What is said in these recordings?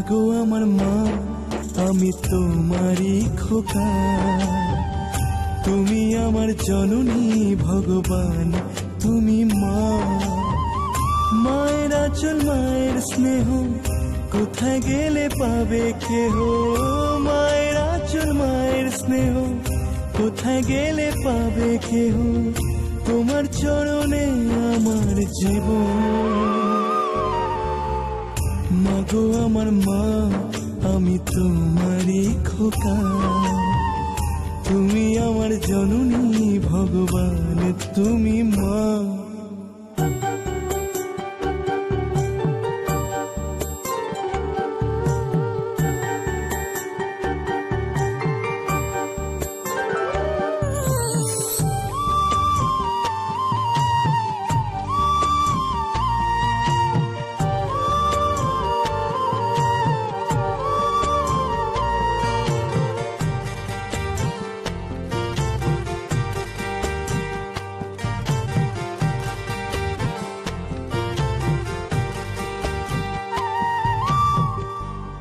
মাগো আমার মা, আমি তোমারই খোকা। তুমি আমার জননী ভগবান, তুমি মা। মায়ের আঁচল মায়ের স্নেহ কোথায় গেলে পাবে কেহ। মায়ের আঁচল মায়ের স্নেহ কোথায় গেলে পাবে কেহ। তোমার চরণে আমার জীবন। মাগো আমার মা, আমি তোমারই খোকা। তুমি আমার জননী ভগবান, তুমি মা।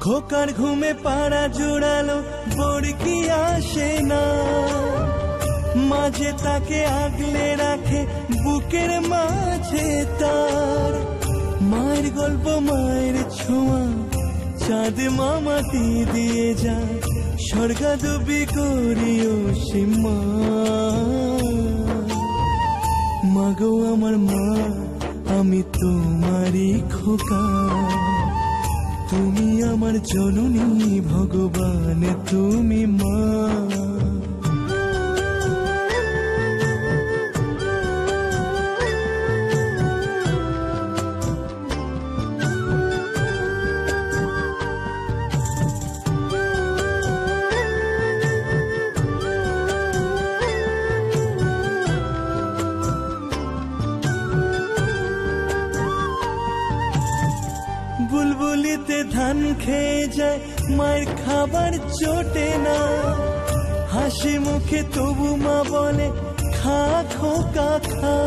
খোকার ঘুমে পাড়া জোড়ালো বড়কি আসে না। মাঝে তাকে আগলে রাখে বুকের মাঝে তার। মায়ের গল্প মায়ের ছোঁয়া চাঁদ মামাটি দিয়ে যায়। স্বর্গাদবি করিও সে মা। মাগো আমার মা, আমি তোমারই খোকা। তুমি আমার জননী ভগবান, তুমি মা। বুলবুলিতে ধান খেয়ে যায়, মায়ের খাবার জোটে না। হাসি মুখে তবু মা বলে খা খোকা খা।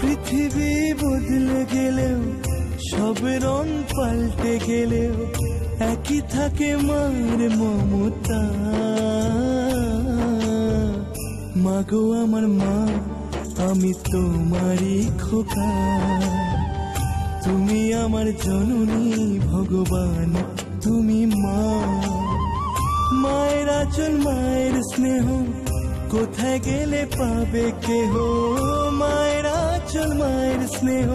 পৃথিবী বদলে গেলেও সব রং পাল্টে গেলেও একই থাকে মায়ের মমতা। মাগো আমার মা, আমি তোমারই খোকা। তুমি আমার জননী ভগবান, তুমি মা। মায়ের আঁচল মায়ের স্নেহ কোথায় গেলে পাবে কেহ। মায়ের আঁচল মায়ের স্নেহ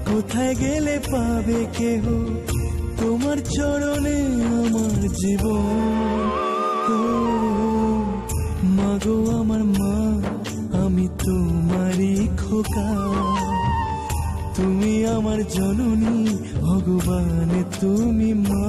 কোথায় গেলে পাবে কেহ। তোমার চরণে আমার জীবন। মাগো আমার মা, আমি তোমারই খোকা। তুমি আমার জননী ভগবান, তুমি মা।